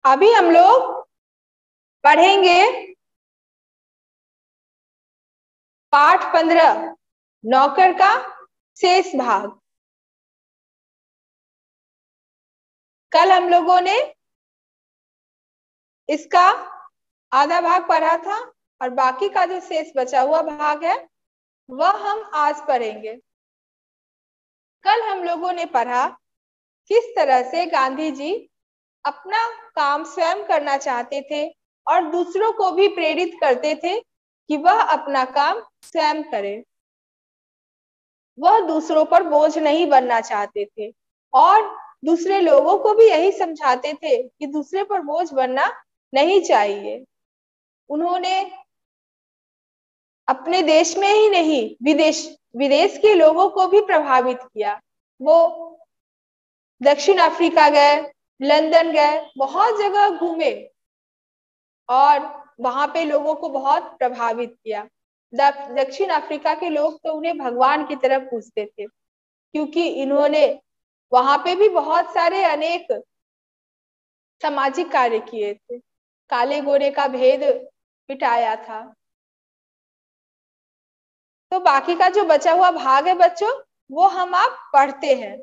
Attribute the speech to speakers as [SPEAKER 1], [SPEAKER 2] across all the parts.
[SPEAKER 1] अभी हम लोग पढ़ेंगे पाठ 15 नौकर का शेष भाग। कल हम लोगों ने इसका आधा भाग पढ़ा था और बाकी का जो शेष बचा हुआ भाग है वह हम आज पढ़ेंगे। कल हम लोगों ने पढ़ा किस तरह से गांधी जी अपना काम स्वयं करना चाहते थे और दूसरों को भी प्रेरित करते थे कि वह अपना काम स्वयं करें। वह दूसरों पर बोझ नहीं बनना चाहते थे और दूसरे लोगों को भी यही समझाते थे कि दूसरे पर बोझ बनना नहीं चाहिए। उन्होंने अपने देश में ही नहीं विदेश के लोगों को भी प्रभावित किया। वो दक्षिण अफ्रीका गए, लंदन गए, बहुत जगह घूमे और वहां पे लोगों को बहुत प्रभावित किया। दक्षिण अफ्रीका के लोग तो उन्हें भगवान की तरह पूजते थे क्योंकि इन्होंने वहां पे भी बहुत सारे अनेक सामाजिक कार्य किए थे, काले गोरे का भेद मिटाया था। तो बाकी का जो बचा हुआ भाग है बच्चों वो हम आप पढ़ते हैं।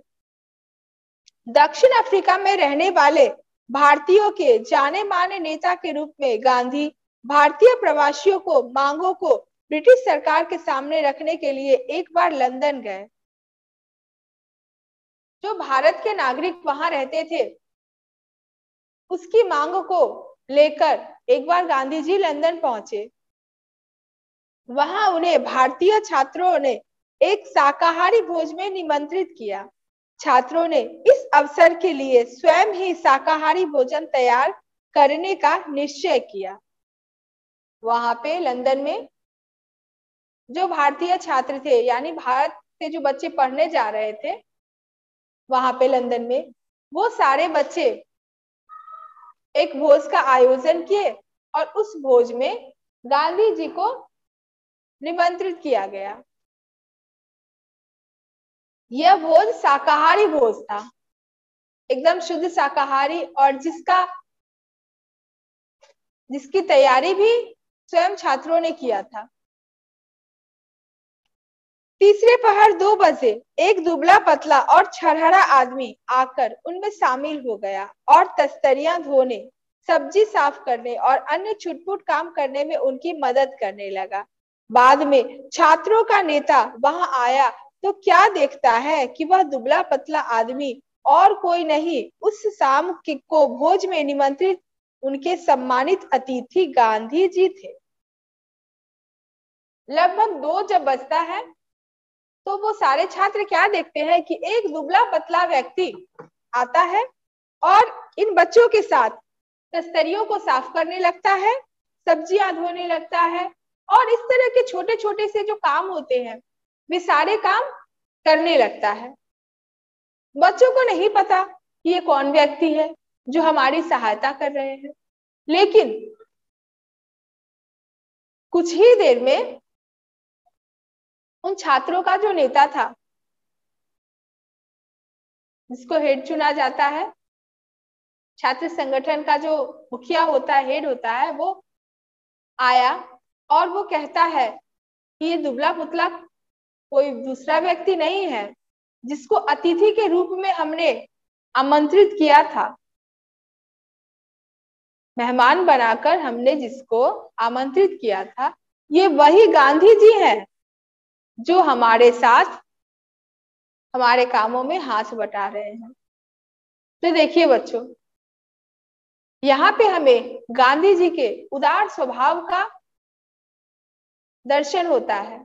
[SPEAKER 1] दक्षिण अफ्रीका में रहने वाले भारतीयों के जाने माने नेता के रूप में गांधी भारतीय प्रवासियों को मांगों को ब्रिटिश सरकार के सामने रखने के लिए एक बार लंदन गए। जो भारत के नागरिक वहां रहते थे उसकी मांग को लेकर एक बार गांधी जी लंदन पहुंचे। वहां उन्हें भारतीय छात्रों ने एक शाकाहारी भोज में निमंत्रित किया। छात्रों ने इस अवसर के लिए स्वयं ही शाकाहारी भोजन तैयार करने का निश्चय किया। वहां पे लंदन में जो भारतीय छात्र थे यानी भारत से जो बच्चे पढ़ने जा रहे थे वहां पे लंदन में वो सारे बच्चे एक भोज का आयोजन किए और उस भोज में गांधी जी को निमंत्रित किया गया। यह भोज शाकाहारी भोज था, एकदम शुद्ध शाकाहारी, और जिसकी तैयारी भी स्वयं छात्रों ने किया था। तीसरे पहर 2 बजे एक दुबला पतला और छरहरा आदमी आकर उनमें शामिल हो गया और तस्तरियां धोने, सब्जी साफ करने और अन्य छुटपुट काम करने में उनकी मदद करने लगा। बाद में छात्रों का नेता वहां आया तो क्या देखता है कि वह दुबला पतला आदमी और कोई नहीं, उस शाम को भोज में निमंत्रित उनके सम्मानित अतिथि गांधी जी थे। लगभग 2 जब बजता है तो वो सारे छात्र क्या देखते हैं कि एक दुबला पतला व्यक्ति आता है और इन बच्चों के साथ तस्तरियों को साफ करने लगता है, सब्जियां धोने लगता है और इस तरह के छोटे छोटे से जो काम होते हैं वे सारे काम करने लगता है। बच्चों को नहीं पता कि ये कौन व्यक्ति है जो हमारी सहायता कर रहे हैं, लेकिन कुछ ही देर में उन छात्रों का जो नेता था जिसको हेड चुना जाता है, छात्र संगठन का जो मुखिया होता है, हेड होता है, वो आया और वो कहता है कि ये दुबला पुतला कोई दूसरा व्यक्ति नहीं है जिसको अतिथि के रूप में हमने आमंत्रित किया था। मेहमान बनाकर हमने जिसको आमंत्रित किया था ये वही गांधी जी हैं जो हमारे साथ हमारे कामों में हाथ बटा रहे हैं। तो देखिए बच्चों, यहाँ पे हमें गांधी जी के उदार स्वभाव का दर्शन होता है।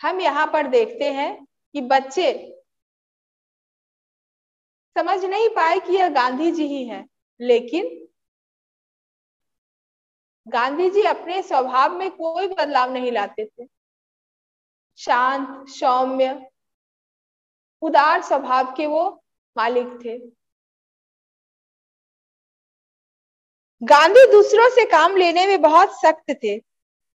[SPEAKER 1] हम यहाँ पर देखते हैं कि बच्चे समझ नहीं पाए कि यह गांधी जी ही हैं, लेकिन गांधी जी अपने स्वभाव में कोई बदलाव नहीं लाते थे। शांत, सौम्य, उदार स्वभाव के वो मालिक थे। गांधी दूसरों से काम लेने में बहुत सख्त थे,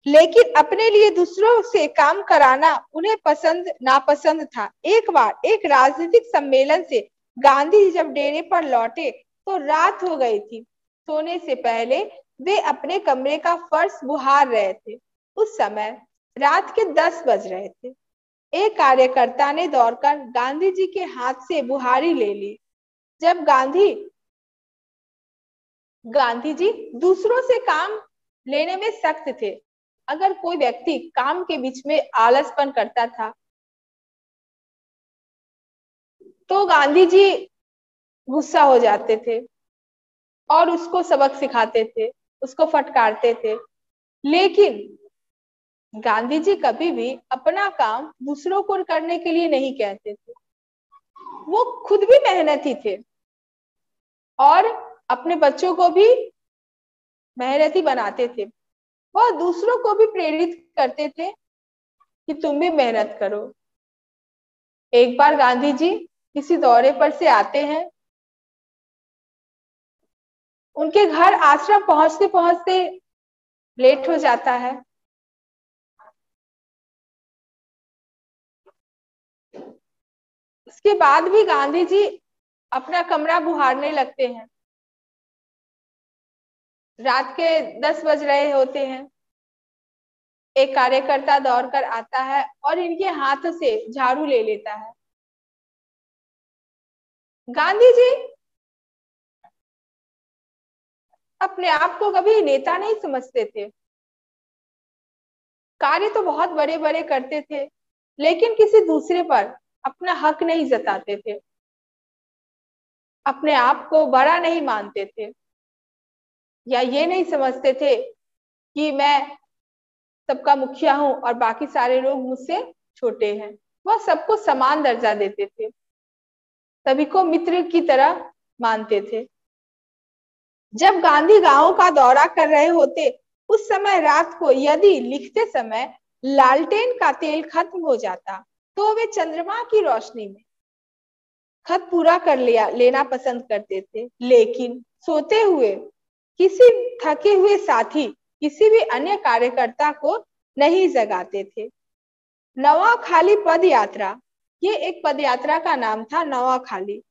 [SPEAKER 1] लेकिन अपने लिए दूसरों से काम कराना उन्हें पसंद नापसंद था। एक बार एक राजनीतिक सम्मेलन से गांधी जब डेरे पर लौटे तो रात हो गई थी। सोने से पहले वे अपने कमरे का फर्श बुहार रहे थे। उस समय रात के 10 बज रहे थे। एक कार्यकर्ता ने दौड़कर गांधी जी के हाथ से बुहारी ले ली। जब गांधी जी दूसरों से काम लेने में सख्त थे। अगर कोई व्यक्ति काम के बीच में आलसपन करता था तो गांधी जी गुस्सा हो जाते थे और उसको सबक सिखाते थे, उसको फटकारते थे। लेकिन गांधी जी कभी भी अपना काम दूसरों को करने के लिए नहीं कहते थे। वो खुद भी मेहनती थे और अपने बच्चों को भी मेहनती बनाते थे। वह दूसरों को भी प्रेरित करते थे कि तुम भी मेहनत करो। एक बार गांधी जी किसी दौरे पर से आते हैं। उनके घर आश्रम पहुंचते पहुंचते लेट हो जाता है। उसके बाद भी गांधी जी अपना कमरा बुहारने लगते हैं। रात के 10 बज रहे होते हैं। एक कार्यकर्ता दौड़कर आता है और इनके हाथ से झाड़ू ले लेता है। गांधी जी अपने आप को कभी नेता नहीं समझते थे। कार्य तो बहुत बड़े बड़े करते थे, लेकिन किसी दूसरे पर अपना हक नहीं जताते थे, अपने आप को बड़ा नहीं मानते थे, या ये नहीं समझते थे कि मैं सबका मुखिया हूं और बाकी सारे लोग मुझसे छोटे हैं। वह सबको समान दर्जा देते थे, सभी को मित्र की तरह मानते थे। जब गांधी गांव का दौरा कर रहे होते, उस समय रात को यदि लिखते समय लालटेन का तेल खत्म हो जाता तो वे चंद्रमा की रोशनी में खत पूरा कर लेना पसंद करते थे। लेकिन सोते हुए किसी थके हुए साथी, किसी भी अन्य कार्यकर्ता को नहीं जगाते थे। नवाखाली पद यात्रा, ये एक पद यात्रा का नाम था, नवाखाली।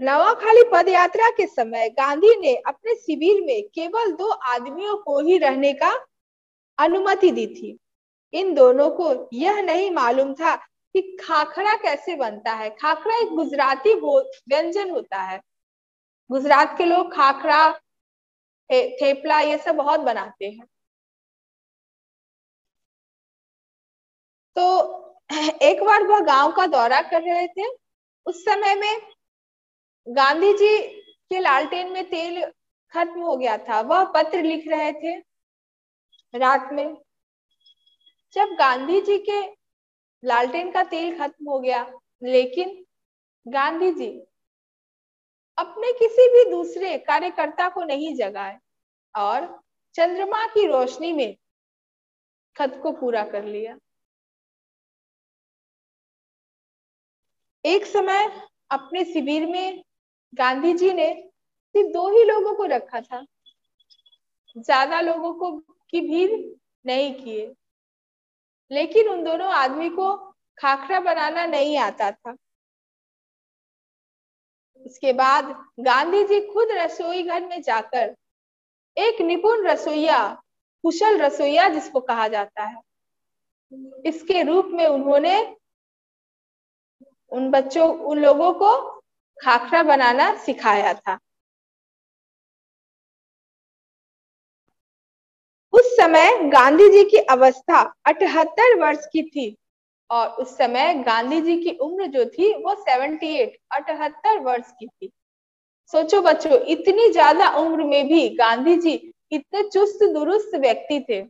[SPEAKER 1] नवाखाली पद यात्रा के समय गांधी ने अपने शिविर में केवल 2 आदमियों को ही रहने का अनुमति दी थी। इन दोनों को यह नहीं मालूम था कि खाखरा कैसे बनता है। खाखरा एक गुजराती व्यंजन होता है। गुजरात के लोग खाखरा, थेपला ये सब बहुत बनाते हैं। तो एक बार वह गांव का दौरा कर रहे थे। उस समय में गांधी जी के लालटेन में तेल खत्म हो गया था। वह पत्र लिख रहे थे रात में। जब गांधी जी के लालटेन का तेल खत्म हो गया, लेकिन गांधी जी अपने किसी भी दूसरे कार्यकर्ता को नहीं जगाए और चंद्रमा की रोशनी में खत को पूरा कर लिया। एक समय अपने शिविर में गांधी जी ने सिर्फ 2 ही लोगों को रखा था, ज्यादा लोगों को की भीड़ नहीं किए। लेकिन उन दोनों आदमी को खाखरा बनाना नहीं आता था। उसके बाद गांधी जी खुद रसोई घर में जाकर एक निपुण रसोइया, कुशल रसोइया जिसको कहा जाता है, इसके रूप में उन्होंने उन लोगों को खाखरा बनाना सिखाया था। उस समय गांधी जी की अवस्था 78 वर्ष की थी और उस समय गांधी जी की उम्र जो थी वो 78 वर्ष की थी। सोचो बच्चों, इतनी ज्यादा उम्र में भी गांधी जी इतने चुस्त दुरुस्त व्यक्ति थे।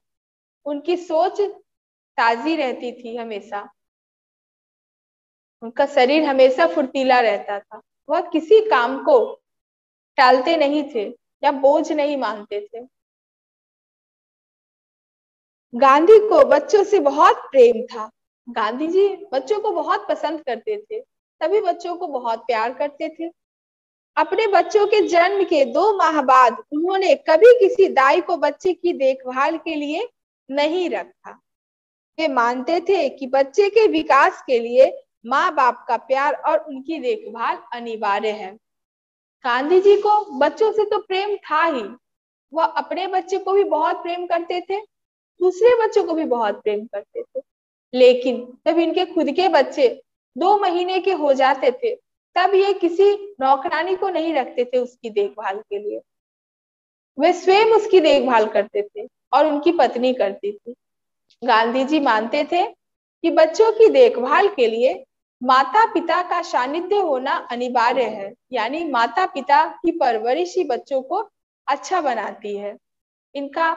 [SPEAKER 1] उनकी सोच ताजी रहती थी हमेशा, उनका शरीर हमेशा फुर्तीला रहता था। वह किसी काम को टालते नहीं थे या बोझ नहीं मानते थे। गांधी को बच्चों से बहुत प्रेम था। गांधी जी बच्चों को बहुत पसंद करते थे, सभी बच्चों को बहुत प्यार करते थे। अपने बच्चों के जन्म के 2 माह बाद उन्होंने कभी किसी दाई को बच्चे की देखभाल के लिए नहीं रखा। वे मानते थे कि बच्चे के विकास के लिए माँ बाप का प्यार और उनकी देखभाल अनिवार्य है। गांधी जी को बच्चों से तो प्रेम था ही, वह अपने बच्चे को भी बहुत प्रेम करते थे, दूसरे बच्चों को भी बहुत प्रेम करते थे। लेकिन जब इनके खुद के बच्चे 2 महीने के हो जाते थे, तब ये किसी नौकरानी को नहीं रखते थे उसकी देखभाल के लिए, वे स्वयं उसकी देखभाल करते थे और उनकी पत्नी करती थी। गांधी जी मानते थे कि बच्चों की देखभाल के लिए माता पिता का सानिध्य होना अनिवार्य है, यानी माता पिता की परवरिश ही बच्चों को अच्छा बनाती है। इनका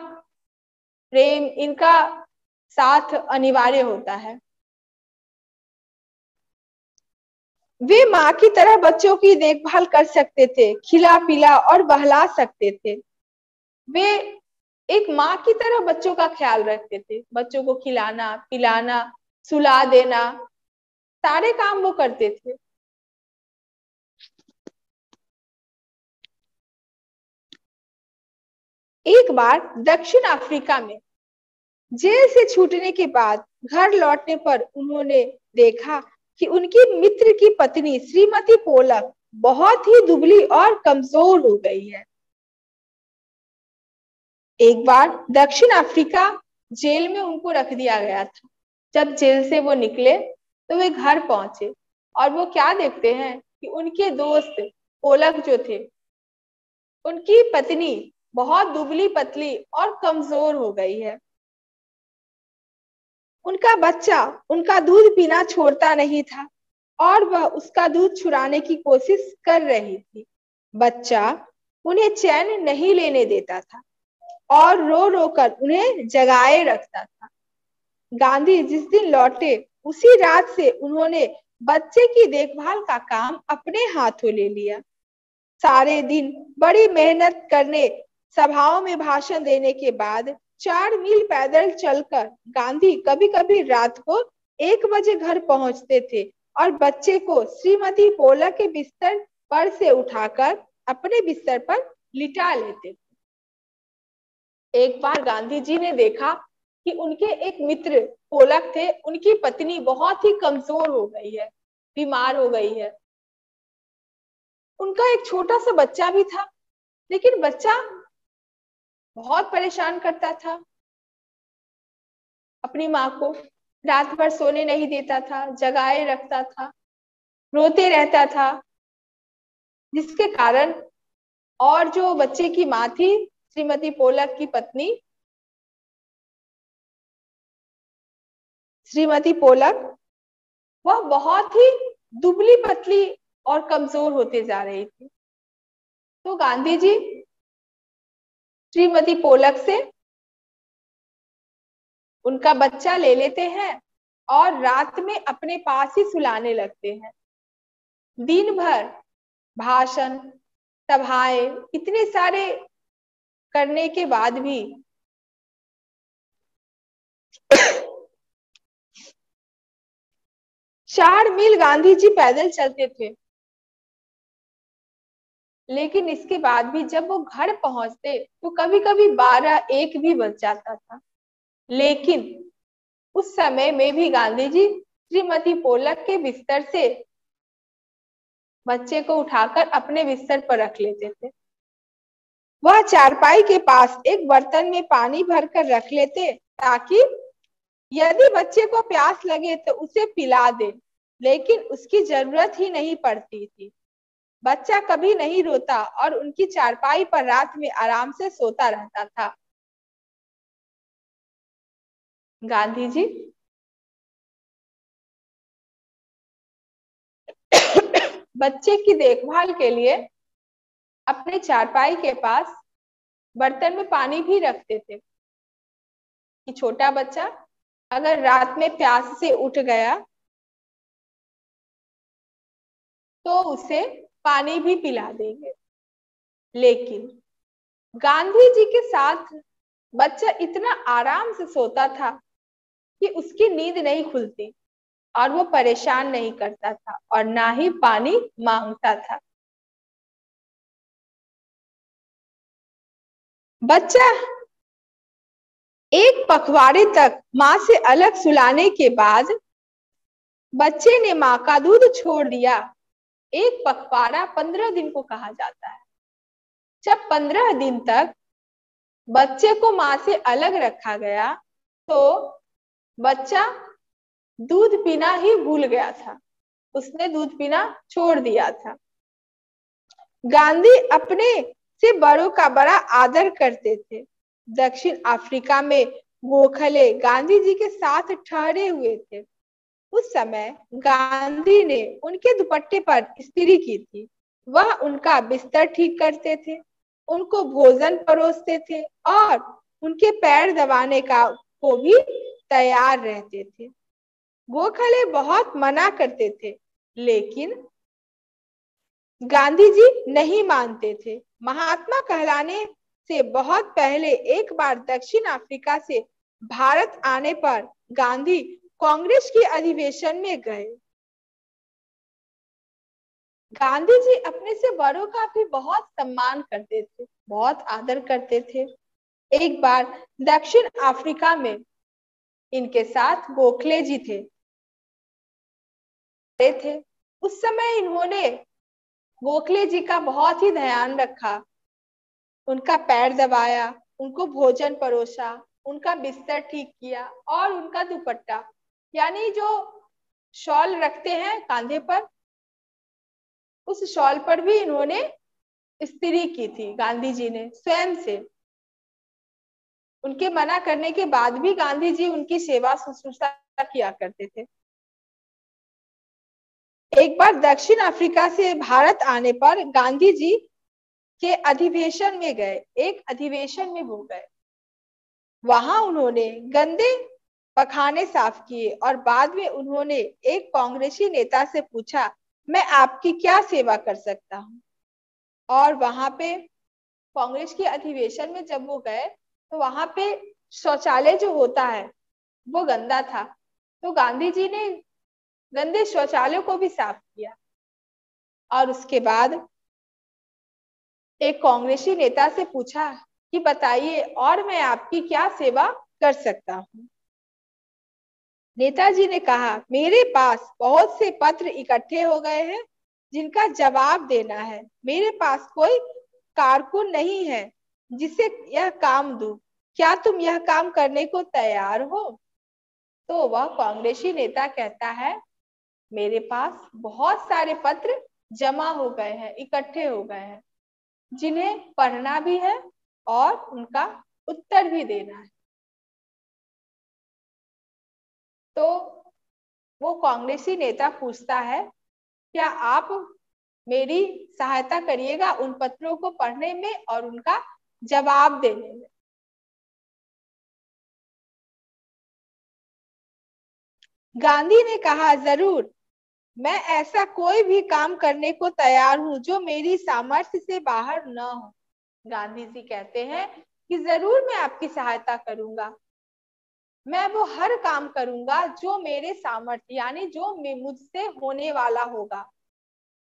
[SPEAKER 1] प्रेम, इनका साथ अनिवार्य होता है। वे माँ की तरह बच्चों की देखभाल कर सकते थे, खिला पिला और बहला सकते थे। वे एक माँ की तरह बच्चों का ख्याल रखते थे, बच्चों को खिलाना पिलाना सुला देना, सारे काम वो करते थे। एक बार दक्षिण अफ्रीका में जेल से छूटने के बाद घर लौटने पर उन्होंने देखा कि उनकी मित्र की पत्नी श्रीमती पोलक बहुत ही दुबली और कमजोर हो गई है। एक बार दक्षिण अफ्रीका जेल में उनको रख दिया गया था। जब जेल से वो निकले तो वे घर पहुंचे और वो क्या देखते हैं कि उनके दोस्त पोलक जो थे, उनकी पत्नी बहुत दुबली पतली और कमजोर हो गई है। उनका बच्चा उनका दूध पीना छोड़ता नहीं था और वह उसका दूध छुड़ाने की कोशिश कर रही थी। बच्चा उन्हें चैन नहीं लेने देता था और रो रो कर उन्हें जगाए रखता था। गांधी जिस दिन लौटे उसी रात से उन्होंने बच्चे की देखभाल का काम अपने हाथों ले लिया। सारे दिन बड़ी मेहनत करने, सभाओं में भाषण देने के बाद 4 मील पैदल चलकर गांधी कभी कभी रात को 1 बजे घर पहुंचते थे और बच्चे को श्रीमती पोलक के बिस्तर पर से उठाकर अपने बिस्तर पर लिटा लेते थे। एक बार गांधी जी ने देखा कि उनके एक मित्र पोलक थे, उनकी पत्नी बहुत ही कमजोर हो गई है, बीमार हो गई है। उनका एक छोटा सा बच्चा भी था, लेकिन बच्चा बहुत परेशान करता था अपनी माँ को, रात भर सोने नहीं देता था, जगाए रखता था, रोते रहता था, जिसके कारण और जो बच्चे की माँ थी श्रीमती पोलक की पत्नी श्रीमती पोलक, वह बहुत ही दुबली पतली और कमजोर होते जा रही थी। तो गांधी जी श्रीमती पोलक से उनका बच्चा ले लेते हैं और रात में अपने पास ही सुलाने लगते हैं। दिन भर भाषण, सभाएं, इतने सारे करने के बाद भी 4 मील गांधी जी पैदल चलते थे, लेकिन इसके बाद भी जब वो घर पहुंचते तो कभी कभी 12-1 भी बज जाता था। लेकिन उस समय में भी गांधी जी श्रीमती पोलक के बिस्तर से बच्चे को उठाकर अपने बिस्तर पर रख लेते थे। वह चारपाई के पास एक बर्तन में पानी भरकर रख लेते ताकि यदि बच्चे को प्यास लगे तो उसे पिला दे, लेकिन उसकी जरूरत ही नहीं पड़ती थी। बच्चा कभी नहीं रोता और उनकी चारपाई पर रात में आराम से सोता रहता था। गांधी जी बच्चे की देखभाल के लिए अपने चारपाई के पास बर्तन में पानी भी रखते थे कि छोटा बच्चा अगर रात में प्यास से उठ गया तो उसे पानी भी पिला देंगे। लेकिन गांधी जी के साथ बच्चा इतना आराम से सोता था कि उसकी नींद नहीं खुलती और वो परेशान नहीं करता था और ना ही पानी मांगता था। बच्चा एक 1 पखवाड़े तक माँ से अलग सुलाने के बाद बच्चे ने माँ का दूध छोड़ दिया। एक पखवाड़ा 15 दिन को कहा जाता है। जब 15 दिन तक बच्चे को माँ से अलग रखा गया तो बच्चा दूध पीना ही भूल गया था, उसने दूध पीना छोड़ दिया था। गांधी अपने से बड़ों का बड़ा आदर करते थे। दक्षिण अफ्रीका में गोखले गांधी जी के साथ ठहरे हुए थे। उस समय गांधी ने उनके दुपट्टे पर इस्त्री की थी। वह उनका बिस्तर ठीक करते थे, उनको भोजन परोसते थे और उनके पैर दबाने का को भी तैयार रहते थे। गोखले बहुत मना करते थे, लेकिन गांधी जी नहीं मानते थे। महात्मा कहलाने से बहुत पहले एक बार दक्षिण अफ्रीका से भारत आने पर गांधी कांग्रेस के अधिवेशन में गए। गांधी जी अपने से बड़ों का भी बहुत सम्मान करते थे, बहुत आदर करते थे। एक बार दक्षिण अफ्रीका में इनके साथ गोखले जी थे। उस समय इन्होंने गोखले जी का बहुत ही ध्यान रखा, उनका पैर दबाया, उनको भोजन परोसा, उनका बिस्तर ठीक किया और उनका दुपट्टा यानी जो शॉल रखते हैं कांधे पर, उस शॉल पर भी इन्होंने इस्त्री की थी गांधी जी ने स्वयं से। उनके मना करने के बाद भी गांधी जी उनकी सेवा शुश्रूषा किया करते थे। एक बार दक्षिण अफ्रीका से भारत आने पर गांधी जी के अधिवेशन में गए, एक अधिवेशन में वो गए। वहां उन्होंने गंदे पखाने साफ किए और बाद में उन्होंने एक कांग्रेसी नेता से पूछा, मैं आपकी क्या सेवा कर सकता हूँ। और वहां पे कांग्रेस के अधिवेशन में जब वो गए तो वहां पे शौचालय जो होता है वो गंदा था, तो गांधी जी ने गंदे शौचालय को भी साफ किया। और उसके बाद एक कांग्रेसी नेता से पूछा कि बताइए और मैं आपकी क्या सेवा कर सकता हूँ। नेताजी ने कहा, मेरे पास बहुत से पत्र इकट्ठे हो गए हैं जिनका जवाब देना है। मेरे पास कोई कारकुन नहीं है जिसे यह काम दूं। क्या तुम यह काम करने को तैयार हो? तो वह कांग्रेसी नेता कहता है, मेरे पास बहुत सारे पत्र जमा हो गए हैं, इकट्ठे हो गए हैं, जिन्हें पढ़ना भी है और उनका उत्तर भी देना है। तो वो कांग्रेसी नेता पूछता है, क्या आप मेरी सहायता करिएगा उन पत्रों को पढ़ने में और उनका जवाब देने में? गांधी ने कहा, जरूर, मैं ऐसा कोई भी काम करने को तैयार हूं जो मेरी सामर्थ्य से बाहर न हो। गांधी जी कहते हैं कि जरूर मैं आपकी सहायता करूंगा, मैं वो हर काम करूंगा जो मेरे सामर्थ्य यानी जो मुझसे होने वाला होगा,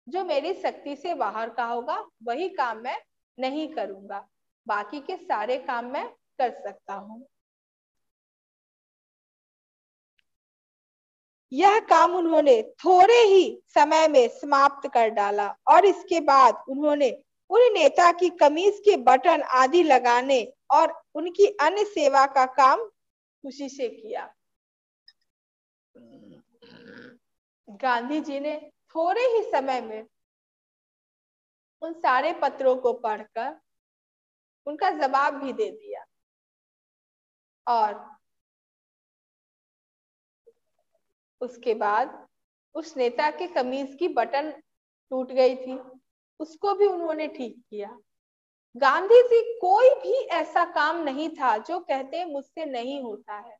[SPEAKER 1] जो मेरी शक्ति से बाहर का होगा वही काम मैं नहीं करूंगा, बाकी के सारे काम मैं कर सकता हूँ। यह काम उन्होंने थोड़े ही समय में समाप्त कर डाला और इसके बाद उन्होंने उन नेता की कमीज के बटन आदि लगाने और उनकी अन्य सेवा का काम खुशी से किया। गांधी जी ने थोड़े ही समय में उन सारे पत्रों को पढ़कर उनका जवाब भी दे दिया और उसके बाद उस नेता के कमीज की बटन टूट गई थी, उसको भी उन्होंने ठीक किया। गांधी जी कोई भी ऐसा काम नहीं था जो कहते मुझसे नहीं होता है,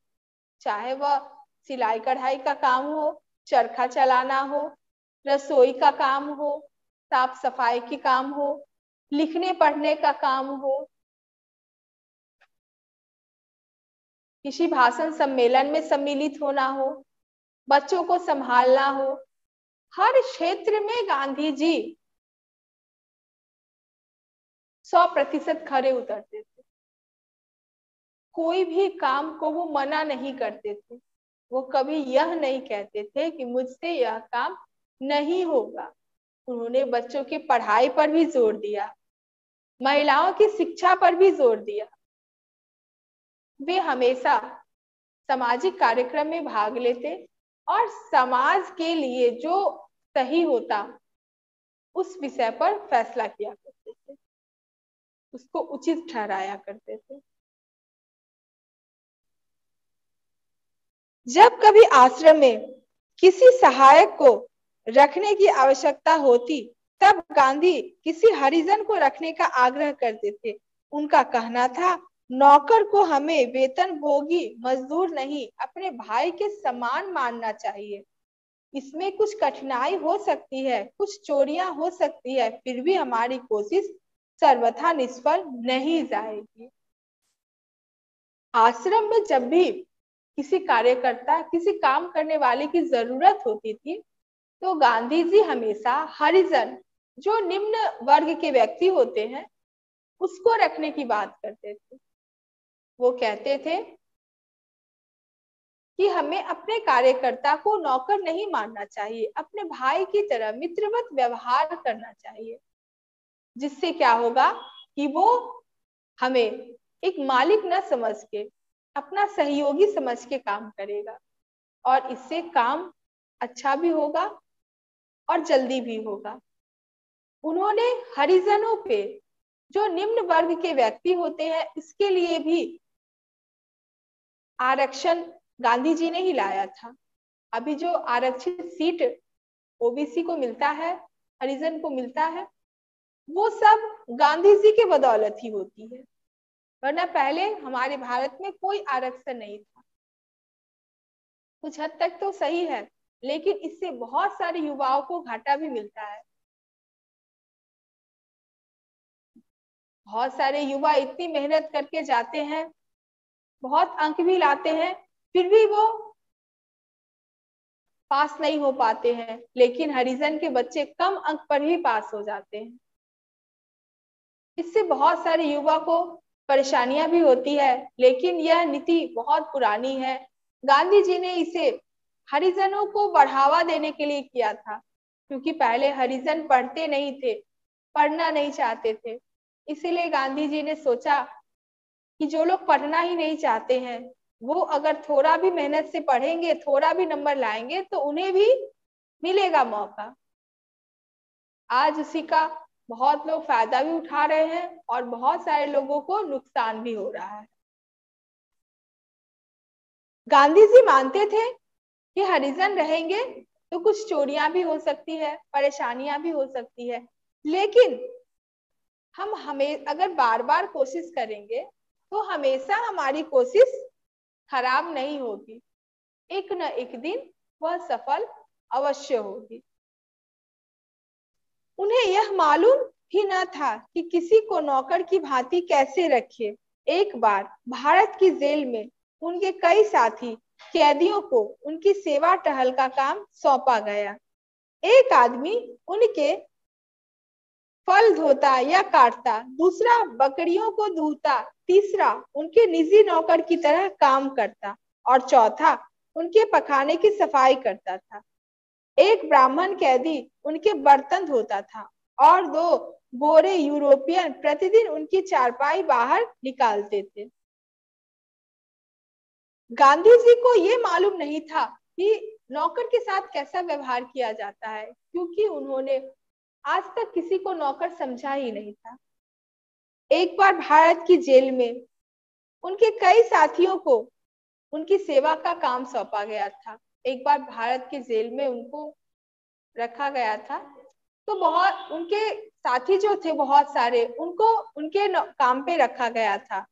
[SPEAKER 1] चाहे वह सिलाई कढ़ाई का काम हो, चरखा चलाना हो, रसोई का काम हो, साफ सफाई की काम हो, लिखने पढ़ने का काम हो, किसी भाषण सम्मेलन में सम्मिलित होना हो, बच्चों को संभालना हो, हर क्षेत्र में गांधी जी 100% खरे उतरते थे। कोई भी काम को वो मना नहीं करते थे। वो कभी यह नहीं कहते थे कि मुझसे यह काम नहीं होगा। उन्होंने बच्चों की पढ़ाई पर भी जोर दिया, महिलाओं की शिक्षा पर भी जोर दिया। वे हमेशा सामाजिक कार्यक्रम में भाग लेते और समाज के लिए जो सही होता उस विषय पर फैसला किया करते थे, उसको उचित ठहराया करते थे। जब कभी आश्रम में किसी सहायक को रखने की आवश्यकता होती तब गांधी किसी हरिजन को रखने का आग्रह करते थे। उनका कहना था, नौकर को हमें वेतनभोगी मजदूर नहीं, अपने भाई के समान मानना चाहिए। इसमें कुछ कठिनाई हो सकती है, कुछ चोरियां हो सकती है, फिर भी हमारी कोशिश सर्वथा निष्फल नहीं जाएगी। आश्रम में जब भी किसी कार्यकर्ता, किसी काम करने वाले की जरूरत होती थी तो गांधी जी हमेशा हरिजन, जो निम्न वर्ग के व्यक्ति होते हैं, उसको रखने की बात करते थे। वो कहते थे कि हमें अपने कार्यकर्ता को नौकर नहीं मानना चाहिए, अपने भाई की तरह मित्रवत व्यवहार करना चाहिए, जिससे क्या होगा कि वो हमें एक मालिक न समझ के अपना सहयोगी समझ के काम करेगा और इससे काम अच्छा भी होगा और जल्दी भी होगा। उन्होंने हरिजनों पे, जो निम्न वर्ग के व्यक्ति होते हैं, इसके लिए भी आरक्षण गांधी जी ने ही लाया था। अभी जो आरक्षित सीट ओबीसी को मिलता है, हरिजन को मिलता है, वो सब गांधी जी के बदौलत ही होती है, वरना पहले हमारे भारत में कोई आरक्षण नहीं था। कुछ हद तक तो सही है, लेकिन इससे बहुत सारे युवाओं को घाटा भी मिलता है। बहुत सारे युवा इतनी मेहनत करके जाते हैं, बहुत अंक भी लाते हैं, फिर भी वो पास नहीं हो पाते हैं, लेकिन हरिजन के बच्चे कम अंक पर ही पास हो जाते हैं। इससे बहुत सारे युवा को परेशानियां भी होती है, लेकिन यह नीति बहुत पुरानी है। गांधी जी ने इसे हरिजनों को बढ़ावा देने के लिए किया था, क्योंकि पहले हरिजन पढ़ते नहीं थे, पढ़ना नहीं चाहते थे। इसीलिए गांधी जी ने सोचा कि जो लोग पढ़ना ही नहीं चाहते हैं, वो अगर थोड़ा भी मेहनत से पढ़ेंगे, थोड़ा भी नंबर लाएंगे, तो उन्हें भी मिलेगा मौका। आज उसी का बहुत लोग फायदा भी उठा रहे हैं और बहुत सारे लोगों को नुकसान भी हो रहा है। गांधी जी मानते थे कि हरिजन रहेंगे तो कुछ चोरियां भी हो सकती है, परेशानियां भी हो सकती है, लेकिन हम हमें अगर बार बार कोशिश करेंगे तो हमेशा हमारी कोशिश खराब नहीं होगी, एक न एक दिन वह सफल अवश्य होगी। उन्हें यह मालूम ही न था कि किसी को नौकर की भांति कैसे रखे। एक बार भारत की जेल में उनके कई साथी कैदियों को उनकी सेवा टहल का काम सौंपा गया। एक आदमी उनके फल धोता या काटता, दूसरा बकरियों को धोता, तीसरा उनके निजी नौकर की तरह काम करता और चौथा उनके पखाने की सफाई करता था। एक ब्राह्मण कैदी उनके बर्तन धोता था और दो गोरे यूरोपियन प्रतिदिन उनकी चारपाई बाहर निकालते थे। गांधी जी को ये मालूम नहीं था कि नौकर के साथ कैसा व्यवहार किया जाता है, क्योंकि उन्होंने आज तक किसी को नौकर समझा ही नहीं था। एक बार भारत की जेल में उनके कई साथियों को उनकी सेवा का काम सौंपा गया था। एक बार भारत की जेल में उनको रखा गया था, तो बहुत उनके साथी जो थे, बहुत सारे, उनको उनके काम पे रखा गया था।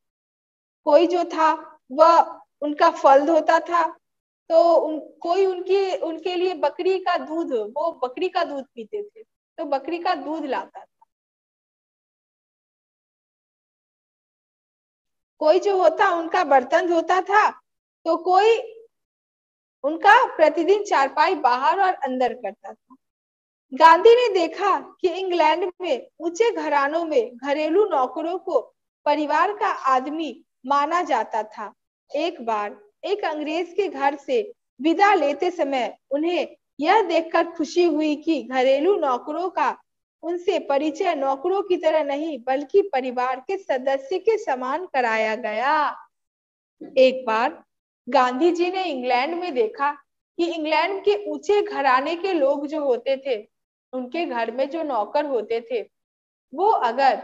[SPEAKER 1] कोई जो था वह उनका फल धोता था, तो कोई उनके लिए बकरी का दूध, वो बकरी का दूध पीते थे तो बकरी का दूध लाता था। कोई जो होता उनका बर्तन धोता था, तो कोई उनका प्रतिदिन चारपाई बाहर और अंदर करता था। गांधी ने देखा कि इंग्लैंड में ऊंचे घरानों में घरेलू नौकरों को परिवार का आदमी माना जाता था। एक बार एक अंग्रेज के घर से विदा लेते समय उन्हें यह देखकर खुशी हुई कि घरेलू नौकरों का उनसे परिचय नौकरों की तरह नहीं बल्कि परिवार के सदस्य के समान कराया गया। एक बार गांधी जी ने इंग्लैंड में देखा कि इंग्लैंड के ऊंचे घराने के लोग जो होते थे, उनके घर में जो नौकर होते थे, वो अगर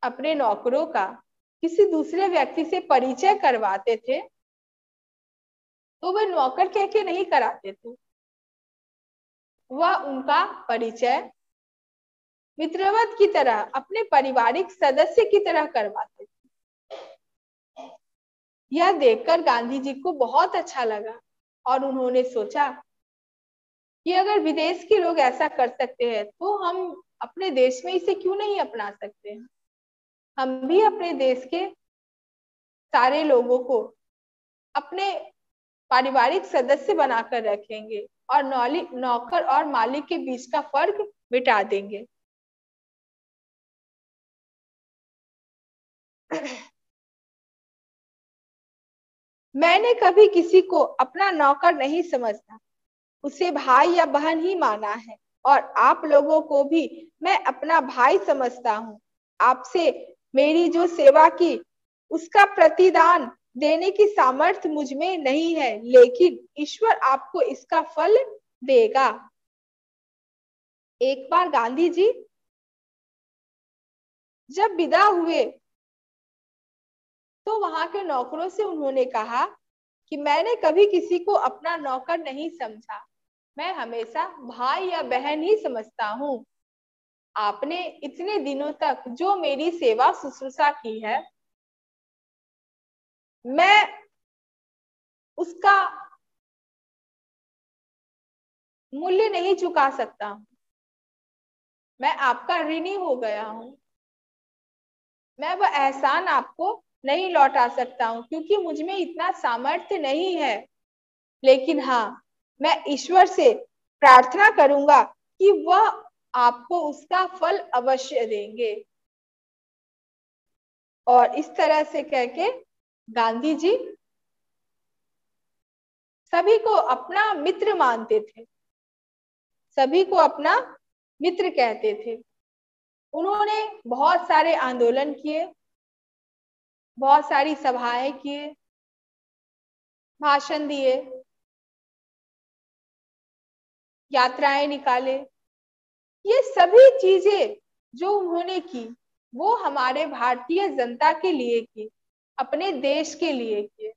[SPEAKER 1] अपने नौकरों का किसी दूसरे व्यक्ति से परिचय करवाते थे तो वह नौकर कह के नहीं कराते थे, वह उनका परिचय मित्रवत की तरह अपने पारिवारिक सदस्य की तरह करवाते थे। यह देखकर गांधी जी को बहुत अच्छा लगा और उन्होंने सोचा कि अगर विदेश के लोग ऐसा कर सकते हैं तो हम अपने देश में इसे क्यों नहीं अपना सकते हैं। हम भी अपने देश के सारे लोगों को अपने पारिवारिक सदस्य बनाकर रखेंगे और नौकर और मालिक के बीच का फर्क मिटा देंगे। मैंने कभी किसी को अपना नौकर नहीं समझा, उसे भाई या बहन ही माना है और आप लोगों को भी मैं अपना भाई समझता हूँ। आपसे मेरी जो सेवा की उसका प्रतिदान देने की सामर्थ्य मुझ में नहीं है, लेकिन ईश्वर आपको इसका फल देगा। एक बार गांधी जी जब विदा हुए तो वहां के नौकरों से उन्होंने कहा कि मैंने कभी किसी को अपना नौकर नहीं समझा, मैं हमेशा भाई या बहन ही समझता हूँ। आपने इतने दिनों तक जो मेरी सेवा शुश्रूषा की है, मैं उसका मूल्य नहीं चुका सकता हूँ। मैं आपका ऋणी हो गया हूँ। मैं वह एहसान आपको नहीं लौटा सकता हूँ क्योंकि मुझ में इतना सामर्थ्य नहीं है, लेकिन हाँ, मैं ईश्वर से प्रार्थना करूंगा कि वह आपको उसका फल अवश्य देंगे। और इस तरह से कह के गांधी जी सभी को अपना मित्र मानते थे, सभी को अपना मित्र कहते थे। उन्होंने बहुत सारे आंदोलन किए, बहुत सारी सभाएं किए, भाषण दिए, यात्राएं निकाले। ये सभी चीजें जो उन्होंने की वो हमारे भारतीय जनता के लिए की, अपने देश के लिए किए।